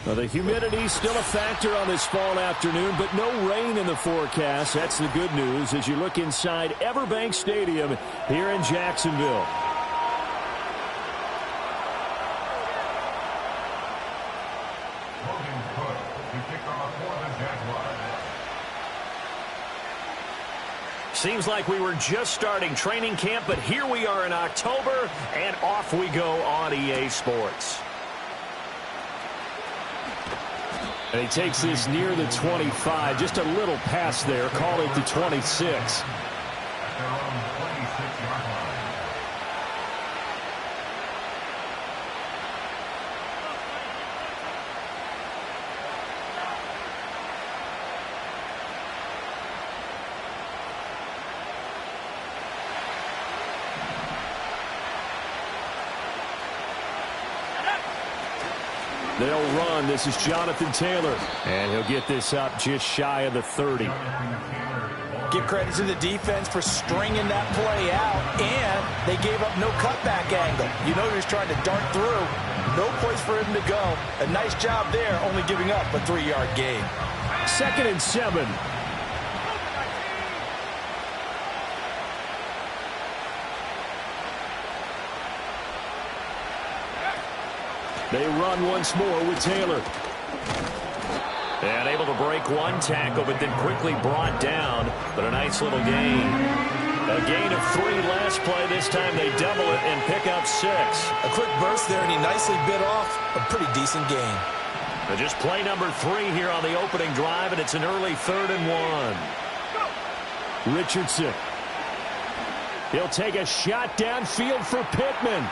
Well, the humidity's still a factor on this fall afternoon, but no rain in the forecast. That's the good news as you look inside Everbank Stadium here in Jacksonville. Seems like we were just starting training camp, but here we are in October, and off we go on EA Sports. And he takes this near the 25, just a little pass there, call it the 26. They'll run. This is Jonathan Taylor. And he'll get this up just shy of the 30. Give credit to the defense for stringing that play out. And they gave up no cutback angle. You know he's trying to dart through. No place for him to go. A nice job there, only giving up a 3-yard gain. 2nd and 7. They run once more with Taylor. And able to break one tackle, but then quickly brought down. But a nice little gain. A gain of 3 last play. This time they double it and pick up 6. A quick burst there, and he nicely bit off a pretty decent gain. Just play number 3 here on the opening drive, and it's an early 3rd and 1. Richardson. He'll take a shot downfield for Pittman.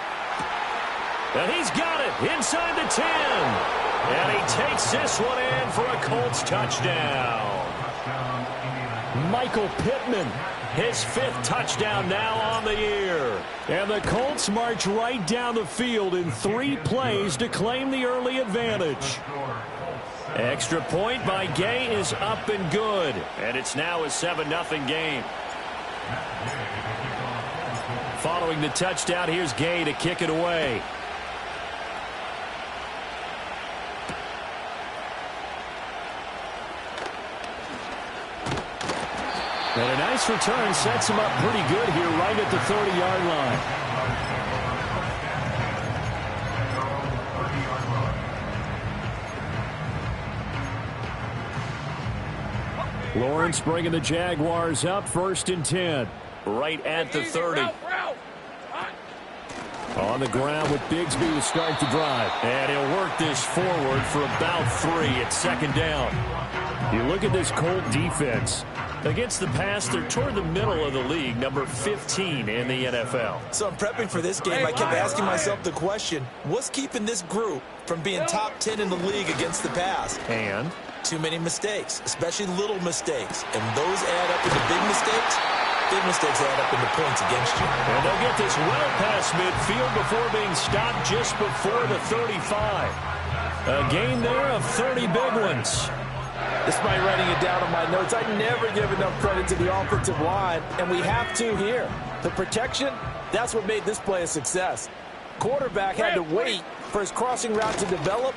And he's got it inside the 10. And he takes this one in for a Colts touchdown. Michael Pittman, his 5th touchdown now on the year. And the Colts march right down the field in 3 plays to claim the early advantage. Extra point by Gay is up and good. And it's now a 7-0 game. Following the touchdown, here's Gay to kick it away. And a nice return sets him up pretty good here right at the 30-yard line. Lawrence bringing the Jaguars up, 1st and 10. Right at the 30. On the ground with Bigsby to start the drive. And he'll work this forward for about 3 at 2nd down. You look at this Colt defense. Against the pass, they're toward the middle of the league, number 15 in the NFL. So I'm prepping for this game. I kept asking myself the question, what's keeping this group from being top 10 in the league against the pass? And? Too many mistakes, especially little mistakes. And those add up into big mistakes. Big mistakes add up into points against you. And they'll get this well past midfield before being stopped just before the 35. A gain there of 30 big ones. Despite writing it down on my notes, I never give enough credit to the offensive line, and we have to here. The protection, that's what made this play a success. Quarterback had to wait for his crossing route to develop,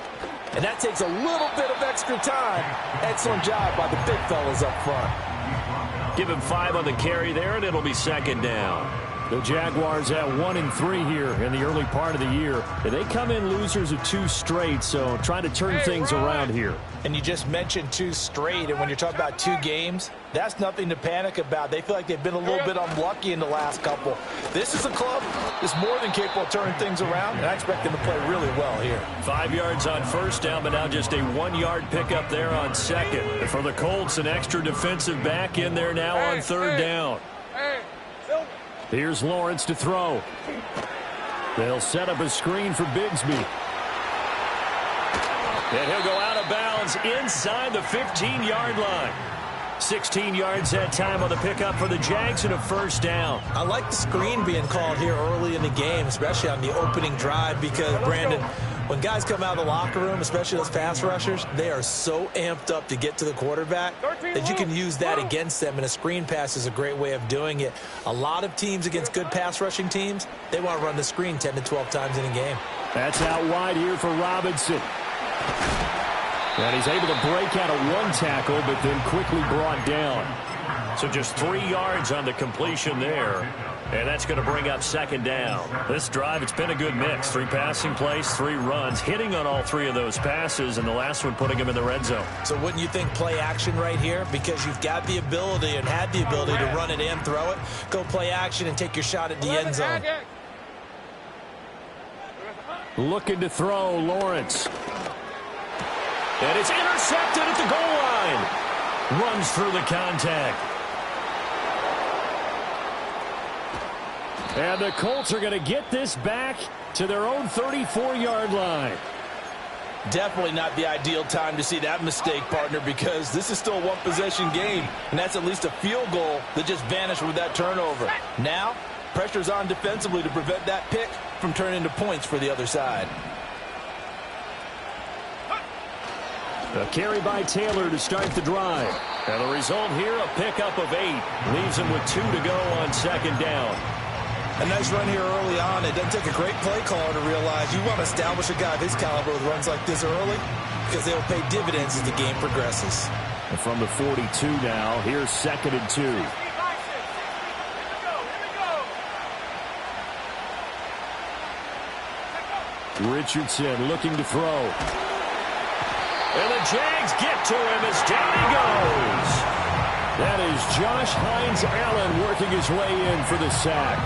and that takes a little bit of extra time. Excellent job by the big fellas up front. Give him 5 on the carry there, and it'll be 2nd down. The Jaguars at 1-3 here in the early part of the year. They come in losers of 2 straight, so trying to turn things around here. And you just mentioned 2 straight, and when you're talking about 2 games, that's nothing to panic about. They feel like they've been a little bit unlucky in the last couple. This is a club that's more than capable of turning things around, and I expect them to play really well here. 5 yards on 1st down, but now just a 1-yard pickup there on 2nd. For the Colts, an extra defensive back in there now on 3rd down. Here's Lawrence to throw. They'll set up a screen for Bigsby. And he'll go out of bounds inside the 15-yard line. 16 yards that time on the pickup for the Jags and a 1st down. I like the screen being called here early in the game, especially on the opening drive, because, Brandon, when guys come out of the locker room, especially those pass rushers, they are so amped up to get to the quarterback that you can use that against them, and a screen pass is a great way of doing it. A lot of teams against good pass rushing teams, they want to run the screen 10 to 12 times in a game. That's out wide here for Robinson. And he's able to break out of one tackle, but then quickly brought down. So just 3 yards on the completion there. And that's going to bring up second down. This drive, it's been a good mix. 3 passing plays, 3 runs, hitting on all 3 of those passes, and the last one putting him in the red zone. So wouldn't you think play action right here? Because you've got the ability and had the ability to run it and throw it. Go play action and take your shot at the end zone. Looking to throw, Lawrence. And it's intercepted at the goal line. Runs through the contact. And the Colts are going to get this back to their own 34-yard line. Definitely not the ideal time to see that mistake, partner, because this is still a one-possession game, and that's at least a field goal that just vanished with that turnover. Now, pressure's on defensively to prevent that pick from turning into points for the other side. A carry by Taylor to start the drive. And the result here, a pickup of 8. Leaves him with 2 to go on second down. A nice run here early on. It doesn't take a great play caller to realize you want to establish a guy of his caliber with runs like this early because they'll pay dividends as the game progresses. And from the 42 now, here's 2nd and 2. Richardson looking to throw. And the Jags get to him as down he goes. That is Josh Hines-Allen working his way in for the sack.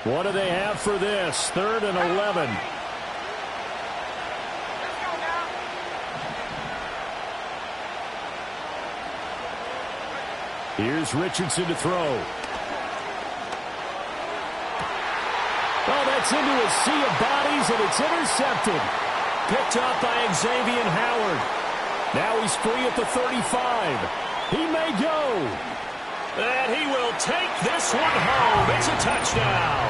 What do they have for this? 3rd and 11. Here's Richardson to throw. Oh, that's into a sea of bodies, and it's intercepted. Picked up by Xavier Howard. Now he's free at the 35. He may go. And he will take this one home. It's a touchdown.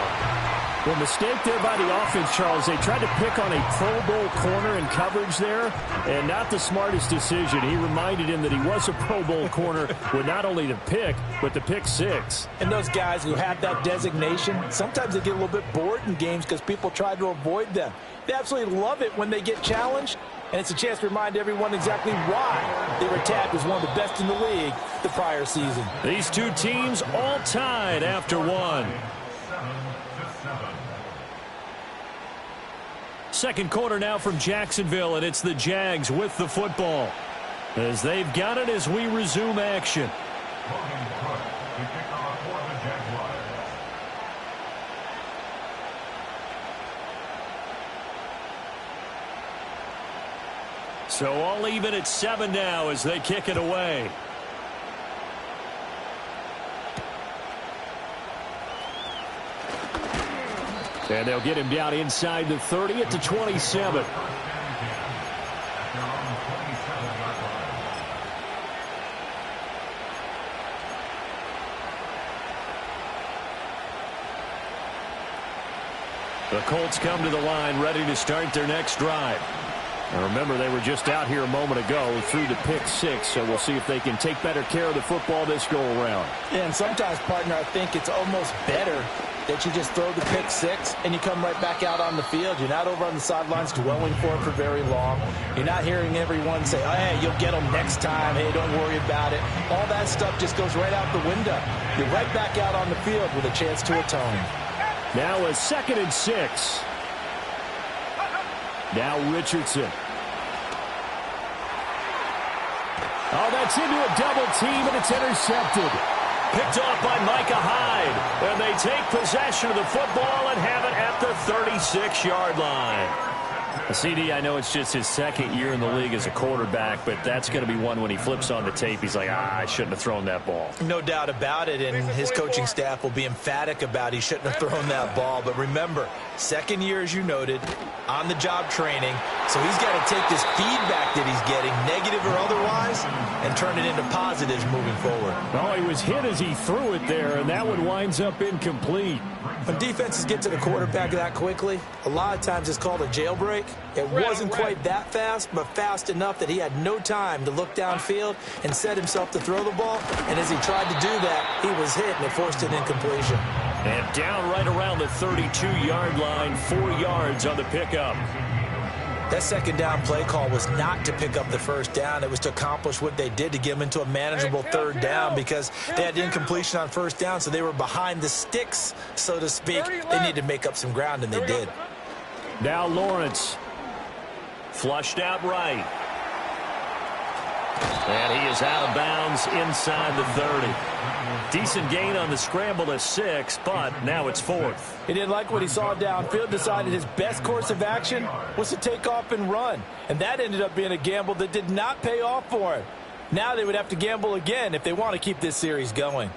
Well, mistake there by the offense, Charles. They tried to pick on a Pro Bowl corner in coverage there, and not the smartest decision. He reminded him that he was a Pro Bowl corner with not only the pick, but the pick 6. And those guys who have that designation, sometimes they get a little bit bored in games because people try to avoid them. They absolutely love it when they get challenged, and it's a chance to remind everyone exactly why they were tagged as one of the best in the league the prior season. These two teams all tied after 1. Second quarter now from Jacksonville, and it's the Jags with the football. As they've got it as we resume action. So all even at 7 now as they kick it away. And they'll get him down inside the 30 at the 27. The Colts come to the line ready to start their next drive. And remember, they were just out here a moment ago through the pick 6, so we'll see if they can take better care of the football this go-around. Yeah, and sometimes, partner, I think it's almost better that you just throw the pick 6 and you come right back out on the field. You're not over on the sidelines dwelling for it for very long. You're not hearing everyone say, oh, hey, you'll get them next time. Hey, don't worry about it. All that stuff just goes right out the window. You're right back out on the field with a chance to atone. Now a 2nd and 6. Now Richardson. Oh, that's into a double team, and it's intercepted. Picked off by Micah Hyde. And they take possession of the football and have it at the 36-yard line. CD, I know it's just his 2nd year in the league as a quarterback, but that's going to be one when he flips on the tape. He's like, I shouldn't have thrown that ball. No doubt about it, and his coaching staff will be emphatic about he shouldn't have thrown that ball. But remember, 2nd year, as you noted, on-the-job training, so he's got to take this feedback that he's getting, negative or otherwise, and turn it into positives moving forward. Oh, he was hit as he threw it there, and that one winds up incomplete. When defenses get to the quarterback that quickly, a lot of times it's called a jailbreak. It wasn't quite that fast, but fast enough that he had no time to look downfield and set himself to throw the ball. And as he tried to do that, he was hit, and it forced an incompletion. And down right around the 32-yard line, 4 yards on the pickup. That second down play call was not to pick up the first down. It was to accomplish what they did to get them into a manageable third down because they had incompletion on first down, so they were behind the sticks, so to speak. They needed to make up some ground, and they did. Now Lawrence. Flushed out right. And he is out of bounds inside the 30. Decent gain on the scramble to 6, but now it's 4th. He didn't like what he saw downfield, decided his best course of action was to take off and run. And that ended up being a gamble that did not pay off for him. Now they would have to gamble again if they want to keep this series going.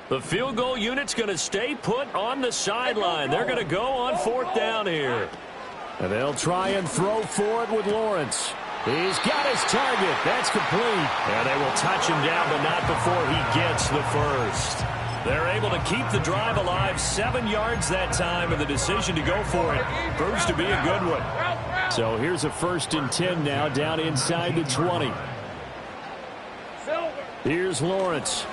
The field goal unit's going to stay put on the sideline. They're going to go on 4th down here. And they'll try and throw for it with Lawrence. He's got his target. That's complete. And they will touch him down, but not before he gets the first. They're able to keep the drive alive, 7 yards that time, and the decision to go for it proves to be a good one. So here's a 1st and 10 now, down inside the 20. Here's Lawrence.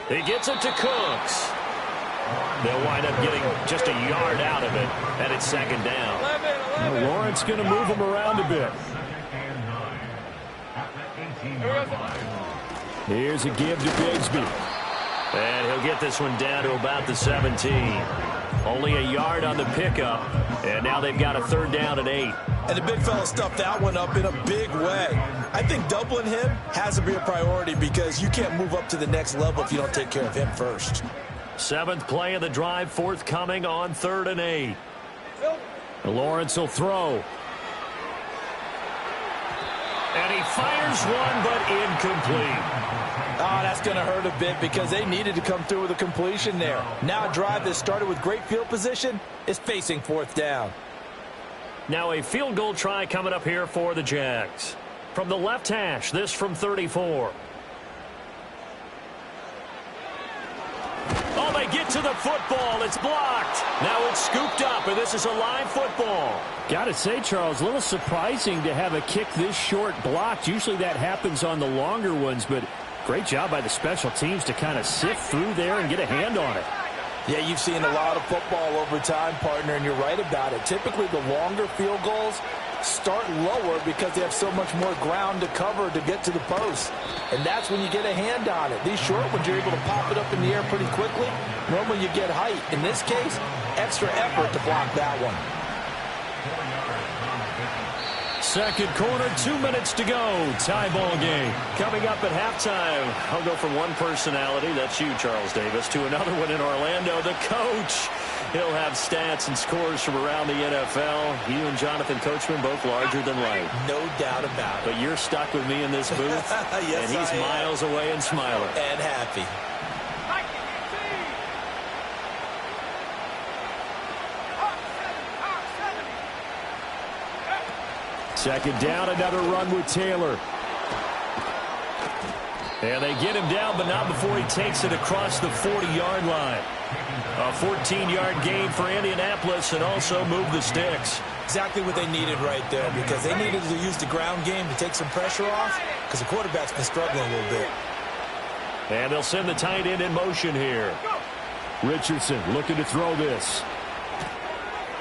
He gets it to Cooks. They'll wind up getting just a yard out of it, and it's 2nd down. Now Lawrence going to move him around a bit. Here's a give to Bigsby. And he'll get this one down to about the 17. Only a yard on the pickup, and now they've got a 3rd down and 8. And the big fella stuffed that one up in a big way. I think doubling him has to be a priority because you can't move up to the next level if you don't take care of him first. 7th play of the drive, forthcoming on 3rd and 8. Lawrence will throw. And he fires one, but incomplete. Oh, that's going to hurt a bit because they needed to come through with a completion there. Now a drive that started with great field position is facing 4th down. Now a field goal try coming up here for the Jags. From the left hash, this from 34. Oh, they get to the football. It's blocked. Now it's scooped up, and this is a live football. Got to say, Charles, a little surprising to have a kick this short blocked. Usually that happens on the longer ones, but great job by the special teams to kind of sift through there and get a hand on it. Yeah, you've seen a lot of football over time, partner, and you're right about it. Typically, the longer field goals start lower because they have so much more ground to cover to get to the post. And that's when you get a hand on it. These short ones, you're able to pop it up in the air pretty quickly. Normally, you get height. In this case, extra effort to block that one. 2nd quarter, 2 minutes to go. Tie ball game. Coming up at halftime, I'll go from one personality, that's you, Charles Davis, to another one in Orlando, the coach. He'll have stats and scores from around the NFL. You and Jonathan Coachman both larger than life. No doubt about it. But you're stuck with me in this booth, yes, and he's miles away and smiling. And happy. Second down, another run with Taylor. And they get him down, but not before he takes it across the 40-yard line. A 14-yard gain for Indianapolis and also move the sticks. Exactly what they needed right there because they needed to use the ground game to take some pressure off because the quarterback's been struggling a little bit. And they'll send the tight end in motion here. Richardson looking to throw this.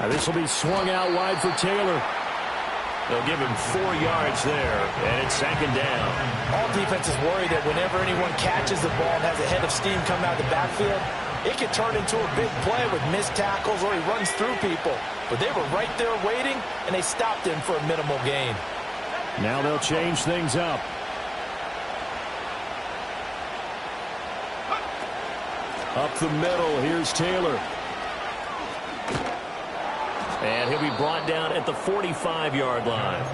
Now this will be swung out wide for Taylor. They'll give him 4 yards there, and it's 2nd down. All defenses worry that whenever anyone catches the ball and has a head of steam coming out of the backfield, it can turn into a big play with missed tackles or he runs through people. But they were right there waiting, and they stopped him for a minimal gain. Now they'll change things up. Up the middle, here's Taylor. And he'll be brought down at the 45-yard line.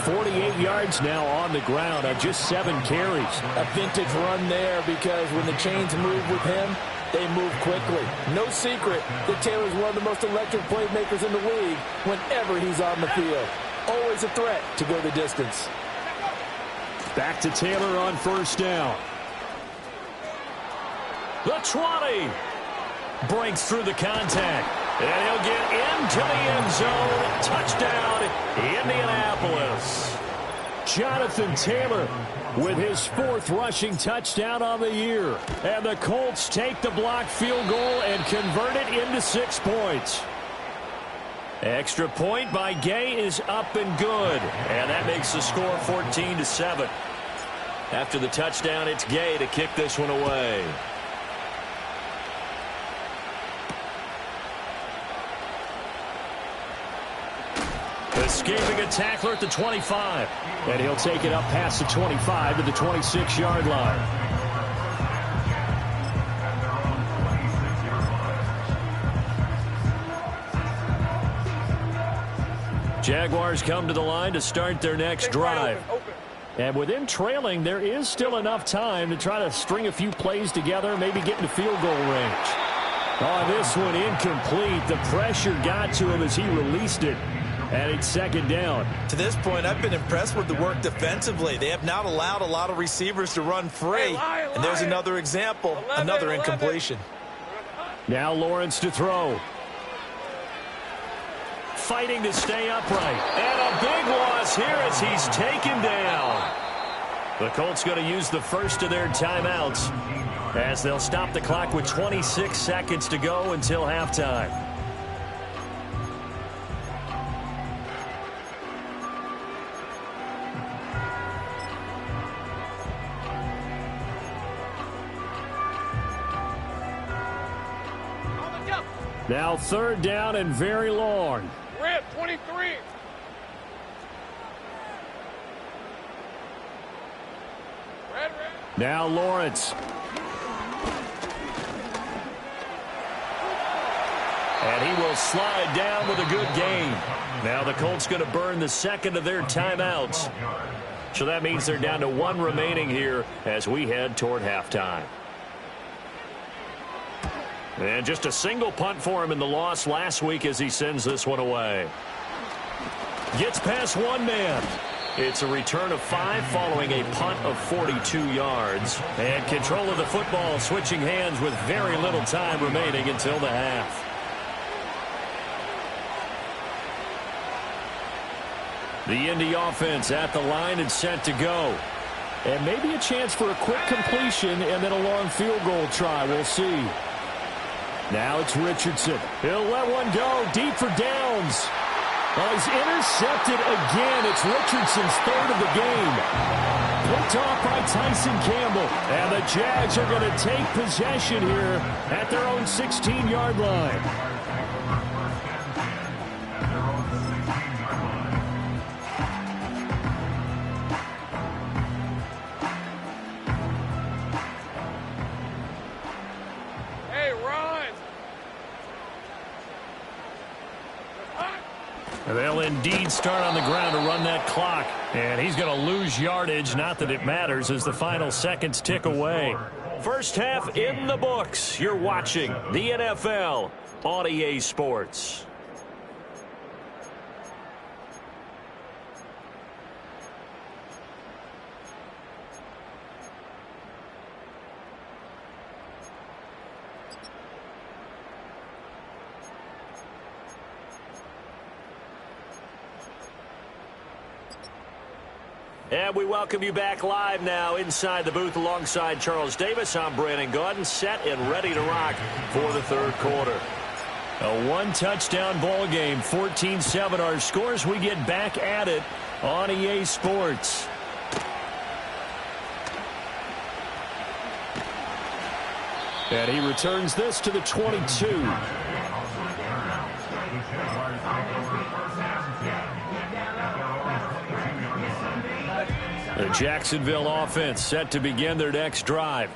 48 yards now on the ground on just 7 carries. A vintage run there because when the chains move with him, They move quickly. No secret that Taylor's one of the most electric playmakers in the league whenever he's on the field. Always a threat to go the distance. Back to Taylor on first down. The 20. Breaks through the contact. And he'll get into the end zone. Touchdown, Indianapolis. Jonathan Taylor with his 4th rushing touchdown on the year. And the Colts take the blocked field goal and convert it into 6 points. Extra point by Gay is up and good. And that makes the score 14-7. After the touchdown, it's Gay to kick this one away. Escaping a tackler at the 25. And he'll take it up past the 25 to the 26-yard line. Jaguars come to the line to start their next drive. And with them trailing, there is still enough time to try to string a few plays together, maybe get into field goal range. On this one, incomplete. The pressure got to him as he released it. And it's second down. To this point, I've been impressed with the work defensively. They have not allowed a lot of receivers to run free. And there's another example, another incompletion. Now Lawrence to throw. Fighting to stay upright. And a big loss here as he's taken down. The Colts going to use the first of their timeouts as they'll stop the clock with 26 seconds to go until halftime. Now third down and very long. Red 23. Red. Now Lawrence. And he will slide down with a good gain. Now the Colts going to burn the second of their timeouts. So that means they're down to 1 remaining here as we head toward halftime. And just a single punt for him in the loss last week as he sends this one away. Gets past 1 man. It's a return of 5 following a punt of 42 yards. And control of the football switching hands with very little time remaining until the half. The Indy offense at the line and set to go. And maybe a chance for a quick completion and then a long field goal try. We'll see. Now it's Richardson. He'll let one go deep for downs. Well, he's intercepted again. It's Richardson's 3rd of the game. Picked off by Tyson Campbell. And the Jags are going to take possession here at their own 16-yard line. They'll indeed start on the ground to run that clock. And he's going to lose yardage. Not that it matters as the final seconds tick away. First half in the books. You're watching the NFL on EA Sports. And we welcome you back live now inside the booth alongside Charles Davis. I'm Brandon Gaudin, set and ready to rock for the third quarter. A 1-touchdown ball game, 14-7 our scores. We get back at it on EA Sports. And he returns this to the 22. The Jacksonville offense set to begin their next drive.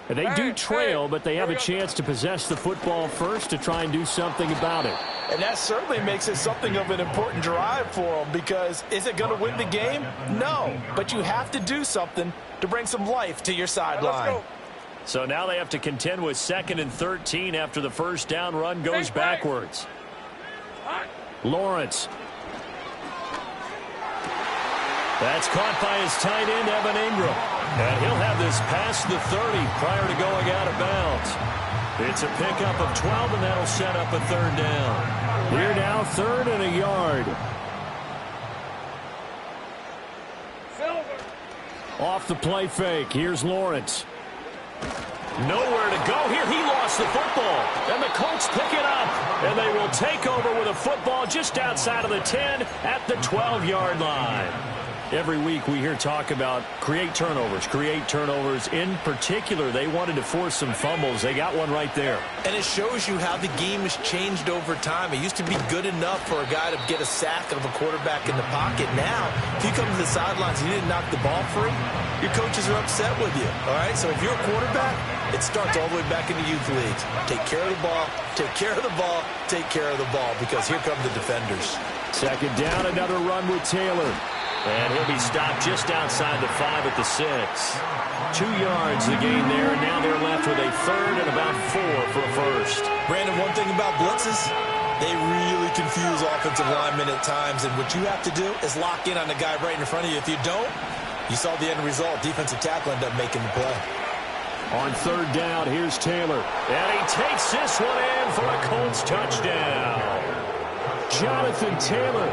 And they do trail, but they have a chance to possess the football first to try and do something about it. And that certainly makes it something of an important drive for them, because is it going to win the game? No, but you have to do something to bring some life to your sideline. So now they have to contend with 2nd and 13 after the first down run goes backwards. Lawrence. That's caught by his tight end, Evan Ingram. And he'll have this past the 30 prior to going out of bounds. It's a pickup of 12, and that'll set up a 3rd down. Here now, 3rd and a yard. Off the play fake. Here's Lawrence. Nowhere to go here. He lost the football. And the Colts pick it up. And they will take over with a football just outside of the 10 at the 12-yard line. Every week we hear talk about create turnovers. In particular, they wanted to force some fumbles. They got one right there. And it shows you how the game has changed over time. It used to be good enough for a guy to get a sack of a quarterback in the pocket. Now, if you come to the sidelines and you didn't knock the ball free, your coaches are upset with you. All right, so if you're a quarterback, it starts all the way back in the youth leagues. Take care of the ball, take care of the ball, take care of the ball, because here come the defenders. 2nd down, another run with Taylor. And he'll be stopped just outside the 5 at the 6. 2 yards the gain there, and now they're left with a 3rd and about 4 for a first. Brandon, one thing about blitzes, they really confuse offensive linemen at times, and what you have to do is lock in on the guy right in front of you. If you don't, you saw the end result. Defensive tackle ended up making the play. On 3rd down, here's Taylor. And he takes this one in for a Colts touchdown. Jonathan Taylor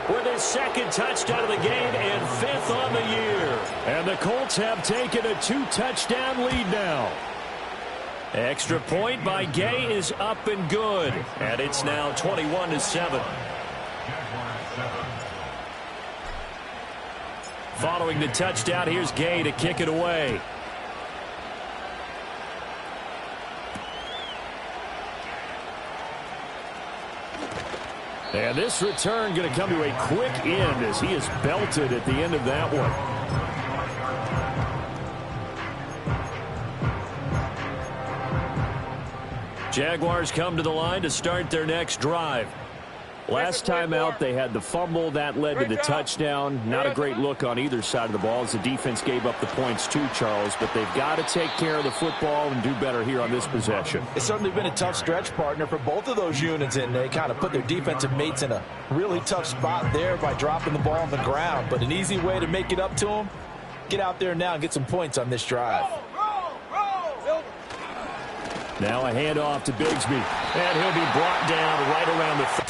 with his 2nd touchdown of the game and 5th on the year. And the Colts have taken a 2-touchdown lead now. Extra point by Gay is up and good. And it's now 21-7. Following the touchdown, here's Gay to kick it away. And this return going to come to a quick end as he is belted at the end of that one. Jaguars come to the line to start their next drive. Last time out, they had the fumble. That led to the touchdown. Not a great look on either side of the ball as the defense gave up the points too, Charles. But they've got to take care of the football and do better here on this possession. It's certainly been a tough stretch, partner, for both of those units, and they kind of put their defensive mates in a really tough spot there by dropping the ball on the ground. But an easy way to make it up to them, get out there now and get some points on this drive. Now a handoff to Bigsby, and he'll be brought down right around the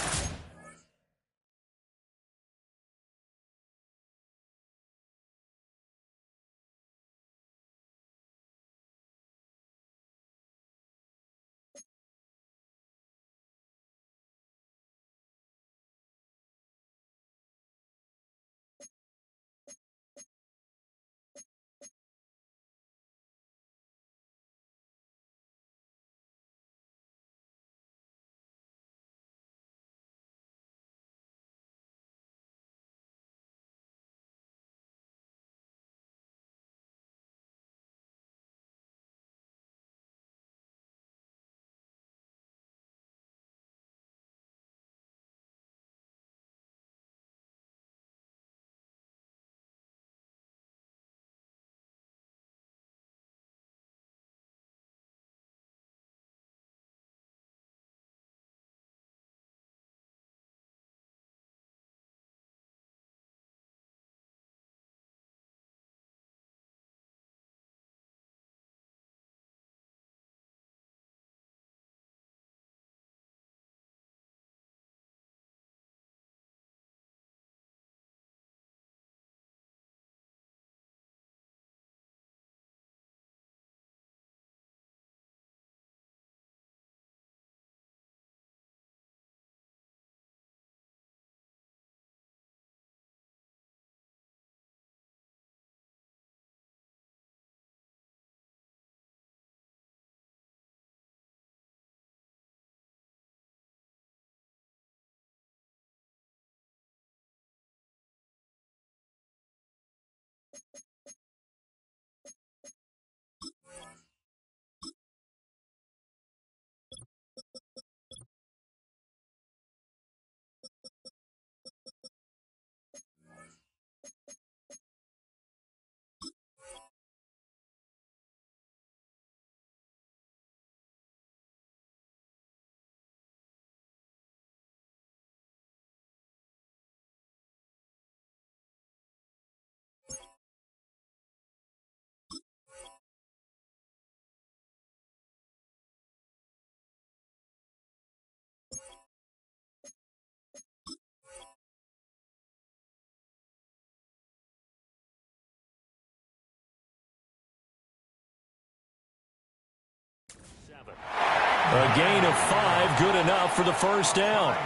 A gain of 5, good enough for the first down.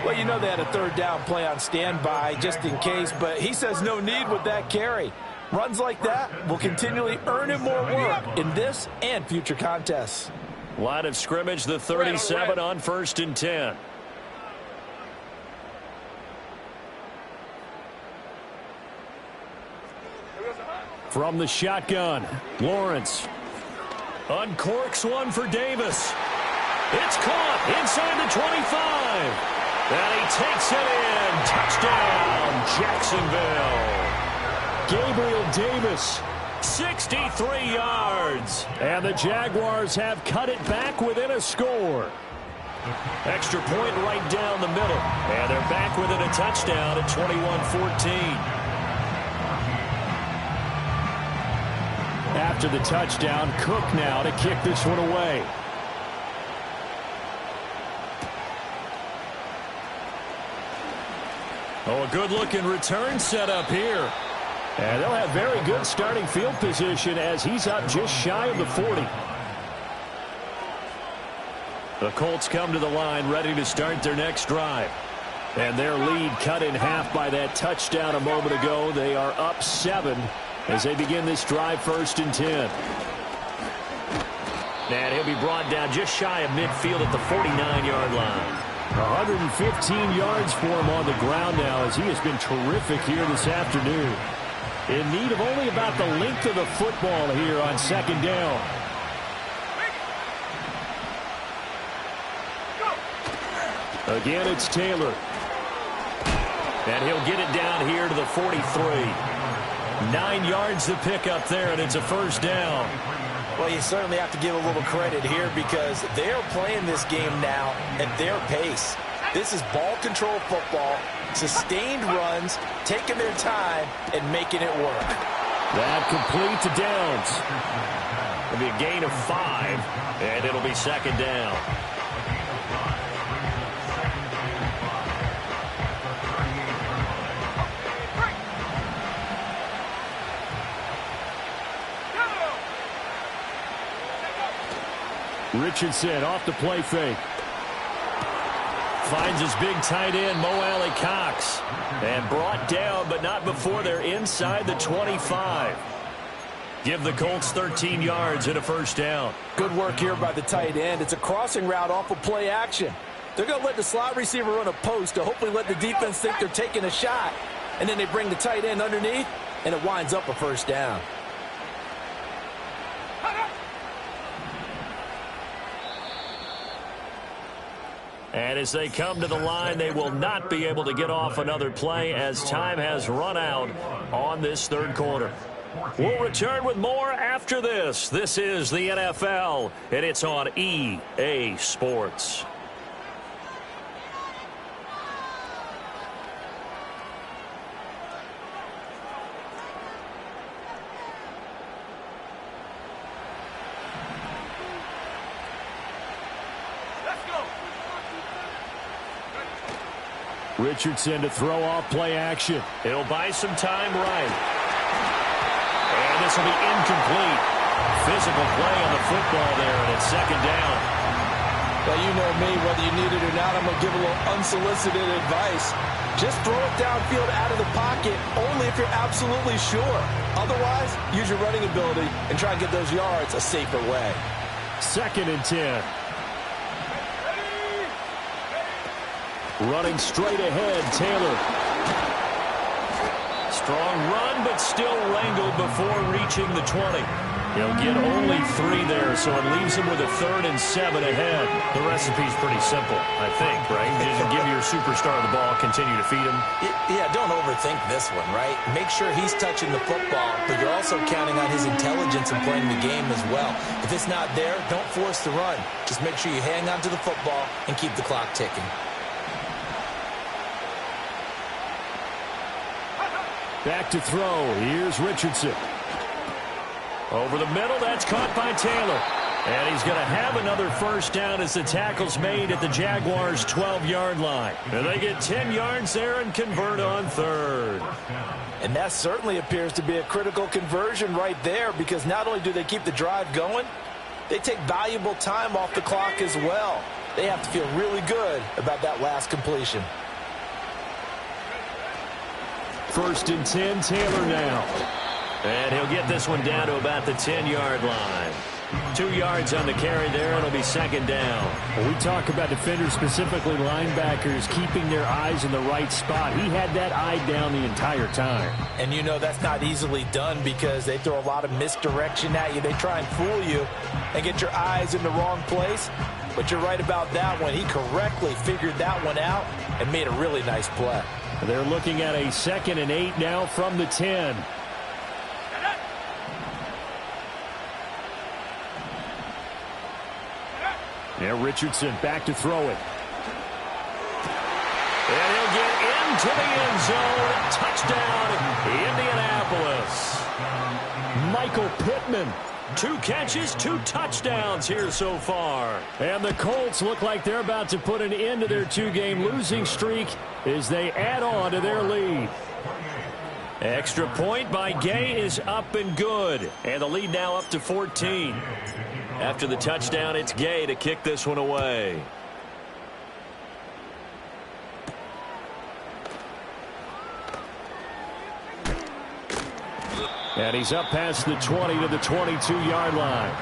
Well, you know they had a third down play on standby just in case, but he says no need with that carry. Runs like that will continually earn him more work in this and future contests. Line of scrimmage, the 37 on 1st and 10. From the shotgun, Lawrence uncorks one for Davis. It's caught inside the 25. And he takes it in. Touchdown, Jacksonville. Gabriel Davis, 63 yards. And the Jaguars have cut it back within a score. Extra point right down the middle. And they're back within a touchdown at 21-14. After the touchdown, Cook now to kick this one away. Oh, a good-looking return set up here. And they'll have very good starting field position as he's up just shy of the 40. The Colts come to the line ready to start their next drive. And their lead cut in half by that touchdown a moment ago. They are up 7 as they begin this drive 1st and 10. And he'll be brought down just shy of midfield at the 49-yard line. 115 yards for him on the ground now as he has been terrific here this afternoon. In need of only about the length of the football here on 2nd down. Again, it's Taylor. And he'll get it down here to the 43. 9 yards to pick up there, and it's a 1st down. Well, you certainly have to give a little credit here because they're playing this game now at their pace. This is ball control football, sustained runs, taking their time, and making it work. That complete to Downs. It'll be a gain of 5, and it'll be 2nd down. Richardson off the play fake. Finds his big tight end, Mo Alley-Cox. And brought down, but not before they're inside the 25. Give the Colts 13 yards and a 1st down. Good work here by the tight end. It's a crossing route off of play action. They're going to let the slot receiver run a post to hopefully let the defense think they're taking a shot. And then they bring the tight end underneath, and it winds up a 1st down. And as they come to the line, they will not be able to get off another play as time has run out on this 3rd quarter. We'll return with more after this. This is the NFL, and it's on EA Sports. Richardson to throw off play action. He'll buy some time right. And this will be incomplete. Physical play on the football there, and it's 2nd down. Well, you know me, whether you need it or not, I'm going to give a little unsolicited advice. Just throw it downfield out of the pocket, only if you're absolutely sure. Otherwise, use your running ability and try and get those yards a safer way. 2nd and 10. Running straight ahead, Taylor. Strong run, but still wrangled before reaching the 20. He'll get only 3 there, so it leaves him with a 3rd and 7 ahead. The recipe's pretty simple, I think, right? Just give your superstar the ball, continue to feed him. Yeah, don't overthink this one, right? Make sure he's touching the football, but you're also counting on his intelligence in playing the game as well. If it's not there, don't force the run. Just make sure you hang on to the football and keep the clock ticking. Back to throw. Here's Richardson. Over the middle. That's caught by Taylor. And he's going to have another 1st down as the tackle's made at the Jaguars' 12-yard line. And they get 10 yards there and convert on 3rd. And that certainly appears to be a critical conversion right there because not only do they keep the drive going, they take valuable time off the clock as well. They have to feel really good about that last completion. 1st and 10, Taylor now. And he'll get this one down to about the 10-yard line. 2 yards on the carry there, and it'll be 2nd down. When we talk about defenders, specifically linebackers, keeping their eyes in the right spot, he had that eye down the entire time. And you know that's not easily done because they throw a lot of misdirection at you. They try and fool you and get your eyes in the wrong place. But you're right about that one. He correctly figured that one out and made a really nice play. They're looking at a 2nd and 8 now from the 10. Now Richardson back to throw it. And he'll get into the end zone. Touchdown, Indianapolis. Michael Pittman. 2 catches, 2 touchdowns here so far. And the Colts look like they're about to put an end to their 2-game losing streak as they add on to their lead. Extra point by Gay is up and good. And the lead now up to 14. After the touchdown, it's Gay to kick this one away. And he's up past the 20 to the 22-yard line.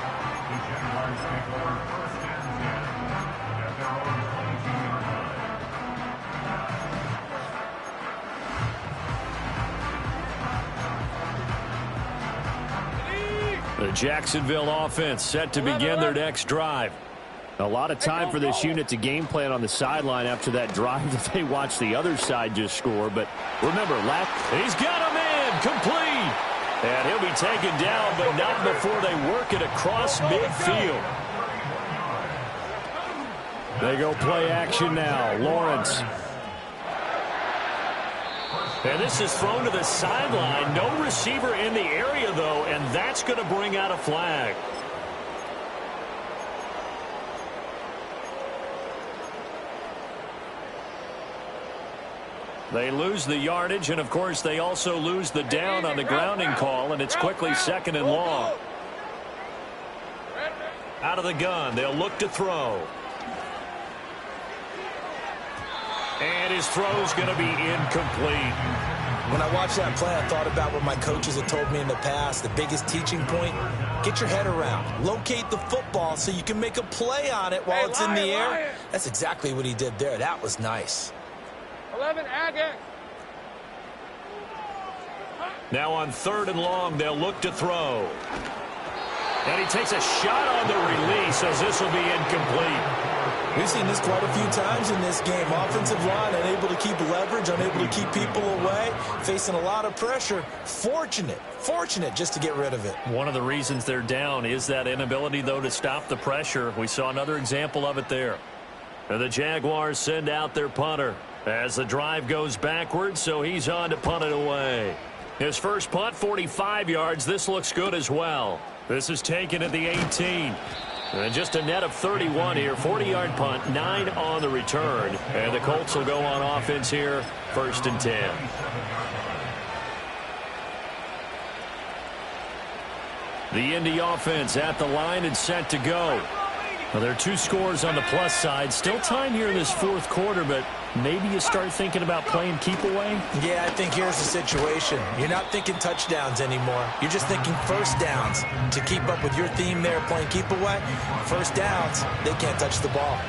The Jacksonville offense set to begin their next drive. A lot of time for this unit to game plan on the sideline after that drive that they watched the other side just score. But remember, he's got him in, complete. And he'll be taken down, but not before they work it across midfield. They go play action now. Lawrence. And this is thrown to the sideline. No receiver in the area, though, and that's going to bring out a flag. They lose the yardage, and, of course, they also lose the down on the grounding call, and it's quickly 2nd and long. Out of the gun, they'll look to throw. And his throw's going to be incomplete. When I watched that play, I thought about what my coaches had told me in the past. The biggest teaching point, get your head around. Locate the football so you can make a play on it while it's in the air. That's exactly what he did there. That was nice. 11, Aggie. Now on 3rd and long, they'll look to throw. And he takes a shot on the release as this will be incomplete. We've seen this quite a few times in this game. Offensive line unable to keep leverage, unable to keep people away, facing a lot of pressure. Fortunate just to get rid of it. One of the reasons they're down is that inability, though, to stop the pressure. We saw another example of it there. And the Jaguars send out their punter as the drive goes backwards, so he's on to punt it away. His first punt, 45 yards. This looks good as well. This is taken at the 18. And just a net of 31 here. 40-yard punt, 9 on the return. And the Colts will go on offense here, 1st and 10. The Indy offense at the line and set to go. Well, there are 2 scores on the plus side. Still time here in this 4th quarter, but maybe you start thinking about playing keep away? Yeah, I think here's the situation. You're not thinking touchdowns anymore. You're just thinking first downs. To keep up with your theme there, playing keep away, first downs, they can't touch the ball.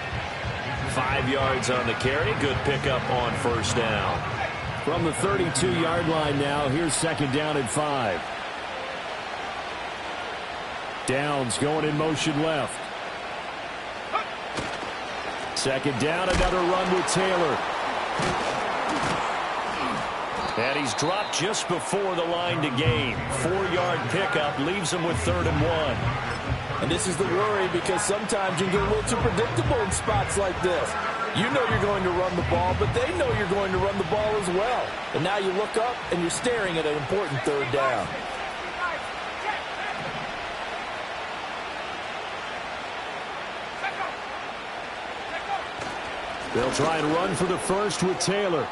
5 yards on the carry. Good pickup on 1st down. From the 32-yard line now, here's 2nd down and 5. Downs going in motion left. 2nd down, another run with Taylor. And he's dropped just before the line to gain. 4-yard pickup leaves him with 3rd and 1. And this is the worry because sometimes you get a little too predictable in spots like this. You know you're going to run the ball, but they know you're going to run the ball as well. And now you look up and you're staring at an important 3rd down. They'll try and run for the first with Taylor.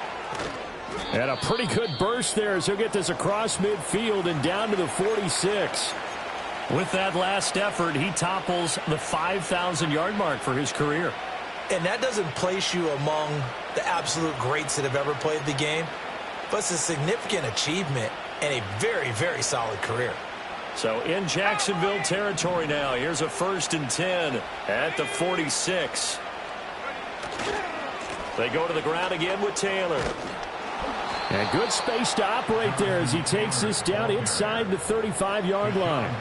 And a pretty good burst there as he'll get this across midfield and down to the 46. With that last effort, he topples the 5,000-yard mark for his career. And that doesn't place you among the absolute greats that have ever played the game, but it's a significant achievement and a very, very solid career. So in Jacksonville territory now, here's a 1st and 10 at the 46. They go to the ground again with Taylor. And good space to operate there as he takes this down inside the 35-yard line.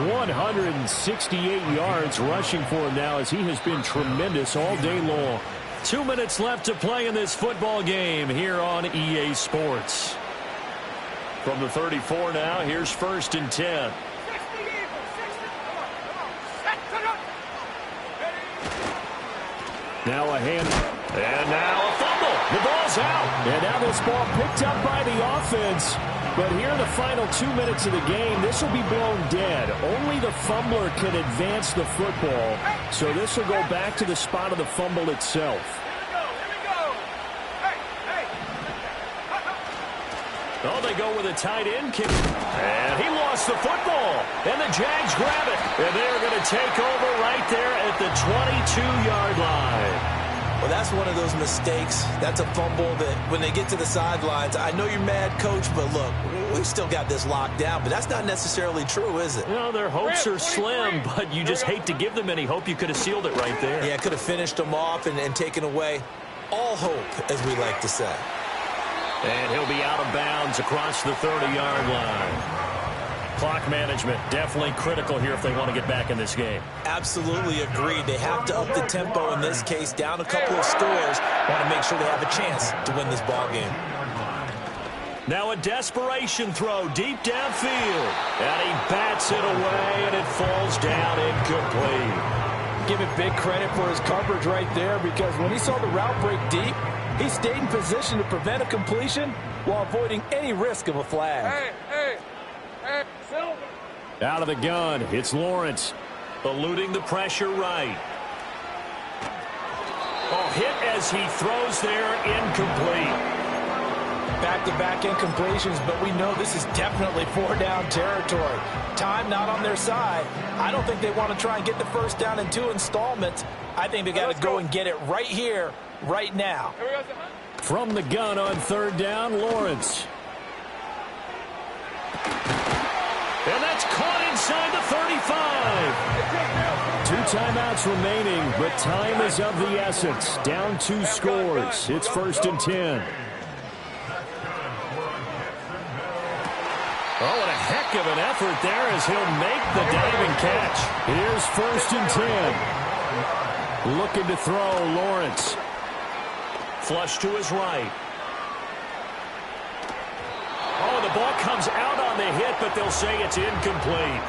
168 yards rushing for him now as he has been tremendous all day long. 2 minutes left to play in this football game here on EA Sports. From the 34 now, here's 1st and 10. Now a hand. And now a fumble. The ball's out. And now this ball picked up by the offense. But here in the final 2 minutes of the game, this will be blown dead. Only the fumbler can advance the football. So this will go back to the spot of the fumble itself. Oh, they go with a tight end kick. And he lost the football. And the Jags grab it. And they're going to take over right there at the 22-yard line. Well, that's one of those mistakes. That's a fumble that when they get to the sidelines, I know you're mad, Coach, but look, we still got this locked down. But that's not necessarily true, is it? No, their hopes are slim, but you just hate to give them any hope. You could have sealed it right there. Yeah, could have finished them off and taken away all hope, as we like to say. And he'll be out of bounds across the 30-yard line. Clock management definitely critical here if they want to get back in this game. Absolutely agreed. They have to up the tempo in this case, down a couple of scores. Want to make sure they have a chance to win this ball game. Now a desperation throw deep downfield. And he bats it away, and it falls down incomplete. Give it big credit for his coverage right there, because when he saw the route break deep, he stayed in position to prevent a completion while avoiding any risk of a flag. Hey, Silver. Out of the gun, it's Lawrence. Eluding the pressure right. Oh, hit as he throws there, incomplete. Back-to-back incompletions, but we know this is definitely 4-down territory. Time not on their side. I don't think they want to try and get the first down in 2 installments. I think they got to go and get it right here, right now. From the gun on 3rd down, Lawrence. And that's caught inside the 35. 2 timeouts remaining, but time is of the essence. Down 2 scores. It's 1st and 10. Oh, and a heck of an effort there as he'll make the diving catch. Here's 1st and 10. Looking to throw, Lawrence. Flush to his right. Oh, the ball comes out on the hit, but they'll say it's incomplete.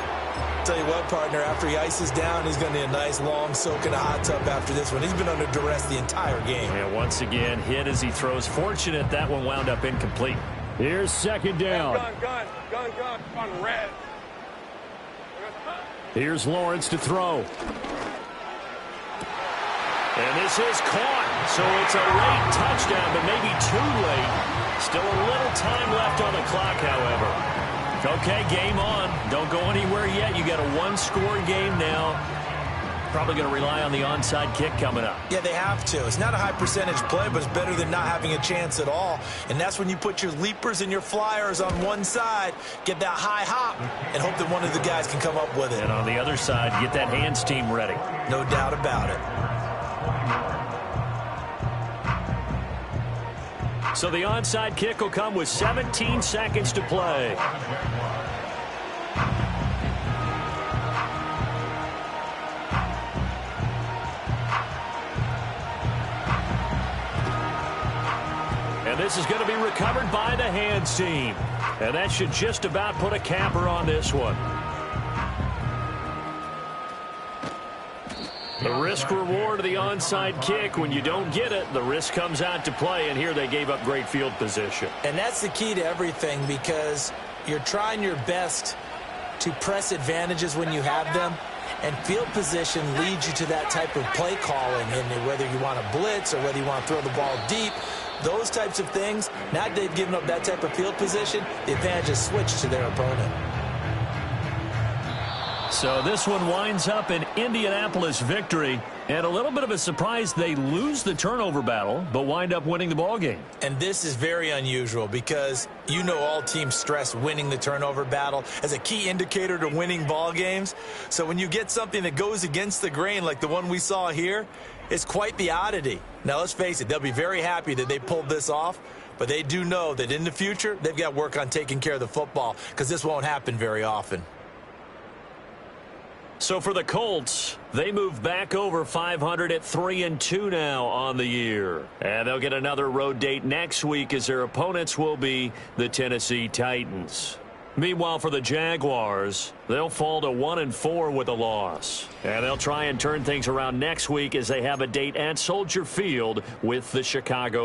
Tell you what, partner, after he ices down, he's going to need a nice long soak in a hot tub after this one. He's been under duress the entire game. And once again, hit as he throws. Fortunate that one wound up incomplete. Here's 2nd down. Gun on red. Here's Lawrence to throw. And this is caught. So it's a late touchdown, but maybe too late. Still a little time left on the clock, however. Okay, game on. Don't go anywhere yet. You got a 1-score game now. Probably going to rely on the onside kick coming up. Yeah, they have to. It's not a high percentage play, but it's better than not having a chance at all. And that's when you put your leapers and your flyers on one side, get that high hop, and hope that one of the guys can come up with it. And on the other side, get that hands team ready. No doubt about it. So the onside kick will come with 17 seconds to play. And this is going to be recovered by the hands team. And that should just about put a capper on this one. The risk reward of the onside kick. When you don't get it, the risk comes out to play, and here they gave up great field position. And that's the key to everything, because you're trying your best to press advantages when you have them, and field position leads you to that type of play calling. And whether you want to blitz or whether you want to throw the ball deep, those types of things, now that they've given up that type of field position, the advantage is switched to their opponent. So this one winds up an Indianapolis victory. And a little bit of a surprise, they lose the turnover battle, but wind up winning the ball game. And this is very unusual because you know all teams stress winning the turnover battle as a key indicator to winning ball games. So when you get something that goes against the grain like the one we saw here, it's quite the oddity. Now, let's face it, they'll be very happy that they pulled this off, but they do know that in the future, they've got to work on taking care of the football because this won't happen very often. So for the Colts, they move back over 500 at 3-2 now on the year. And they'll get another road date next week as their opponents will be the Tennessee Titans. Meanwhile, for the Jaguars, they'll fall to 1-4 with a loss. And they'll try and turn things around next week as they have a date at Soldier Field with the Chicago